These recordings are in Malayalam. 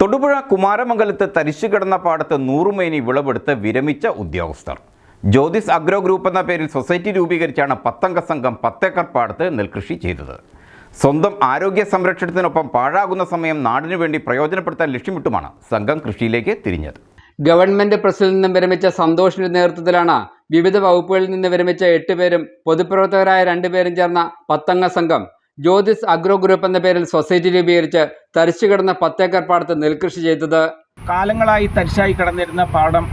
തൊടുപുഴ കുമാരമംഗലത്ത് തരിശു കിടന്ന പാടത്ത് 100 മേനി വിളവെടുത്ത് വിരമിച്ച ഉദ്യോഗസ്ഥർ. ജ്യോതിസ് അഗ്രോ ഗ്രൂപ്പ് എന്ന പേരിൽ സൊസൈറ്റി രൂപീകരിച്ചാണ് 10 അംഗ സംഘം 10 ഏക്കർ പാടത്ത് നെൽകൃഷി ചെയ്തത്. സ്വന്തം ആരോഗ്യ സംരക്ഷണത്തിനൊപ്പം പാഴാകുന്ന സമയം നാടിനു വേണ്ടി പ്രയോജനപ്പെടുത്താൻ ലക്ഷ്യമിട്ടുമാണ് സംഘം കൃഷിയിലേക്ക് തിരിഞ്ഞത്. ഗവൺമെന്റ് പ്രസിൽ നിന്നും വിരമിച്ച സന്തോഷിന്റെ നേതൃത്വത്തിലാണ് വിവിധ വകുപ്പുകളിൽ നിന്ന് വിരമിച്ച 8 പേരും പൊതുപ്രവർത്തകരായ 2 പേരും ചേർന്ന 10 അംഗ സംഘം ജ്യോതിസ് അഗ്രോ ഗ്രൂപ്പ് എന്ന പേരിൽ സൊസൈറ്റി രൂപീകരിച്ച് തരിച്ചു കിടന്ന 10 ഏക്കർ പാടത്ത് നെൽകൃഷി ചെയ്തത്. കാലങ്ങളായി തരിശായി കിടന്നിരുന്ന പാടം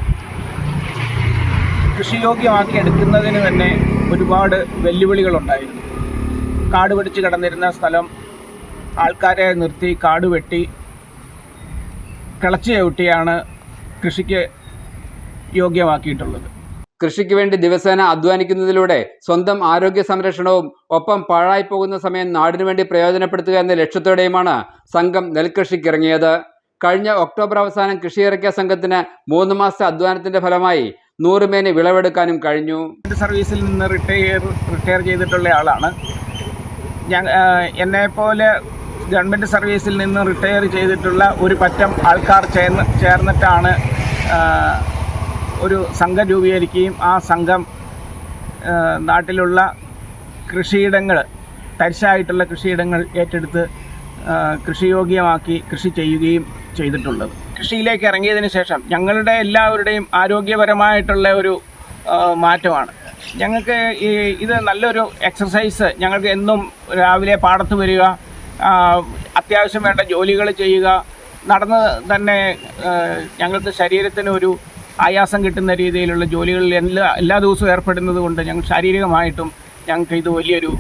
കൃഷിയോഗ്യമാക്കി എടുക്കുന്നതിന് തന്നെ ഒരുപാട് വെല്ലുവിളികളുണ്ടായിരുന്നു. കാട് പിടിച്ച് കിടന്നിരുന്ന സ്ഥലം ആൾക്കാരെ നിർത്തി കാട് വെട്ടി കിളച്ച് ചവിട്ടിയാണ് കൃഷിക്ക് യോഗ്യമാക്കിയിട്ടുള്ളത്. കൃഷിക്ക് വേണ്ടി ദിവസേന അധ്വാനിക്കുന്നതിലൂടെ സ്വന്തം ആരോഗ്യ സംരക്ഷണവും ഒപ്പം പാഴായി പോകുന്ന സമയം നാടിനു വേണ്ടി പ്രയോജനപ്പെടുത്തുക എന്ന ലക്ഷ്യത്തോടെയുമാണ് സംഘം നെൽകൃഷിക്കിറങ്ങിയത്. കഴിഞ്ഞ ഒക്ടോബർ അവസാനം കൃഷിയിറക്കിയ സംഘത്തിന് 3 മാസത്തെ അധ്വാനത്തിന്റെ ഫലമായി 100 മേനി വിളവെടുക്കാനും കഴിഞ്ഞു. സർവീസിൽ നിന്ന് റിട്ടയർ ചെയ്തിട്ടുള്ള ആളാണ് ഞാൻ. എന്നെപ്പോലെ ഗവൺമെൻറ് സർവീസിൽ നിന്ന് റിട്ടയർ ചെയ്തിട്ടുള്ള ഒരു പറ്റം ആൾക്കാർ ചേർന്നിട്ടാണ് ഒരു സംഘം രൂപീകരിക്കുകയും ആ സംഘം നാട്ടിലുള്ള കൃഷിയിടങ്ങൾ, തരിശായിട്ടുള്ള കൃഷിയിടങ്ങൾ ഏറ്റെടുത്ത് കൃഷിയോഗ്യമാക്കി കൃഷി ചെയ്യുകയും ചെയ്തിട്ടുള്ളത്. കൃഷിയിലേക്ക് ഇറങ്ങിയതിന് ശേഷം ഞങ്ങളുടെ എല്ലാവരുടെയും ആരോഗ്യപരമായിട്ടുള്ള ഒരു മാറ്റമാണ്. ഞങ്ങൾക്ക് ഇത് നല്ലൊരു എക്സർസൈസ്. ഞങ്ങൾക്ക് എന്നും രാവിലെ പാടത്ത് വരിക, അത്യാവശ്യം വേണ്ട ജോലികൾ ചെയ്യുക, നടന്ന് തന്നെ ഞങ്ങൾക്ക് ശരീരത്തിന് ഒരു ആയാസം കിട്ടുന്ന രീതിയിലുള്ള ജോലികളിൽ എല്ലാ ദിവസവും ഏർപ്പെടുന്നത് കൊണ്ട് ഞങ്ങൾ ശാരീരികമായിട്ടും ഞങ്ങൾക്ക് ഇത് വലിയൊരു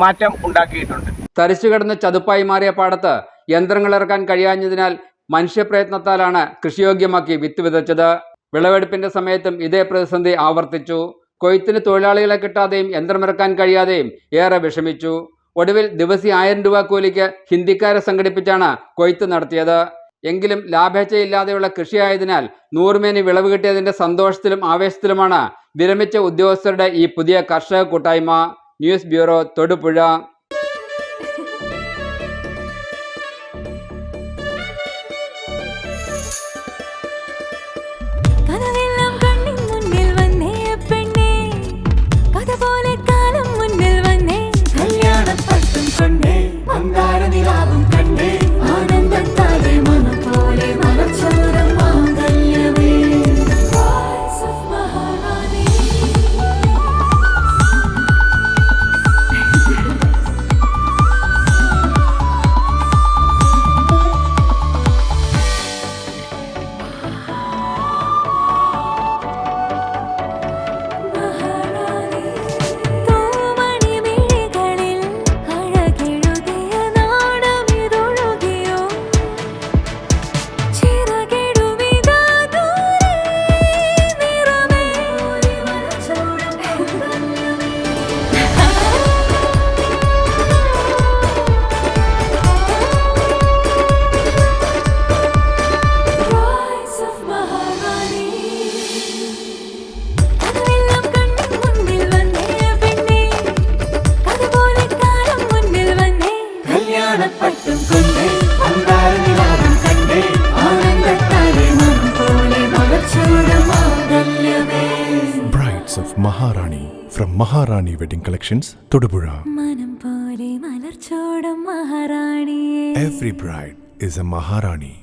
മാറ്റം ഉണ്ടാക്കിയിട്ടുണ്ട്. തരിച്ചു കിടന്ന് ചതുപ്പായി മാറിയ പാടത്ത് യന്ത്രങ്ങൾ ഇറക്കാൻ കഴിയാഞ്ഞതിനാൽ മനുഷ്യപ്രയത്നത്താലാണ് കൃഷിയോഗ്യമാക്കി വിത്ത് വിതച്ചത്. വിളവെടുപ്പിന്റെ സമയത്തും ഇതേ പ്രതിസന്ധി ആവർത്തിച്ചു. കൊയ്ത്തിന് തൊഴിലാളികളെ കിട്ടാതെയും യന്ത്രമിറക്കാൻ കഴിയാതെയും ഏറെ വിഷമിച്ചു. ഒടുവിൽ ദിവസം 1000 രൂപ കൂലിക്ക് ഹിന്ദിക്കാരെ സംഘടിപ്പിച്ചാണ് കൊയ്ത്ത് നടത്തിയത്. എങ്കിലും ലാഭേച്ഛയില്ലാതെയുള്ള കൃഷിയായതിനാൽ 100 മേനി വിളവ് കിട്ടിയതിന്റെ സന്തോഷത്തിലും ആവേശത്തിലുമാണ് വിരമിച്ച ഉദ്യോഗസ്ഥരുടെ ഈ പുതിയ കർഷക കൂട്ടായ്മ. News bureau, Thodupuzha. Brides of Maharani from Maharani Wedding Collections, Todupuzha. Every bride is a Maharani.